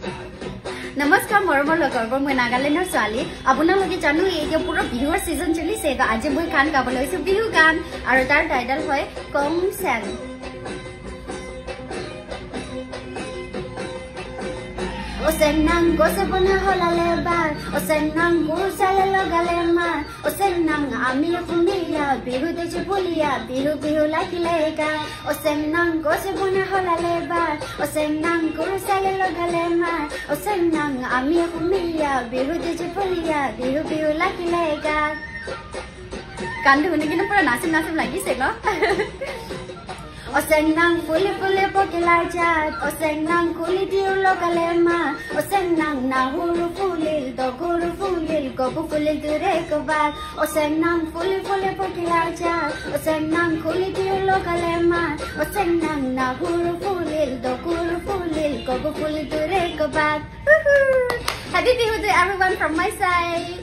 नमस्कार मरমৰ লগৰবোৰ মই নাগালেণ্ডৰ ছোৱালী আপোনালোকে জানো এই যে পুৰো বিহুৰ সিজন চলিছে আজি মই গান গাব লৈছো বিহু গান আৰু তাৰ টাইটেল হয় কংসেন O senang gose bone holale bar O senang gusale logale mar O senang ami kumiya bihu de chupulia bihu bihu lakilega O senang gose bone holale bar O senang gusale logale mar O senang ami kumiya bihu de chupulia bihu bihu lakilega Kandu ini kena pura nasim lagi sih no O senang fuli pokilajat O senang kuli diulo kalema O senang nahuru fulil doguru fulil gobu fulil durekobat O senang fuli pokilajat O senang kuli diulo kalema O senang nahuru fulil doguru fulil gobu fulil durekobat Happy Bihu to everyone from my side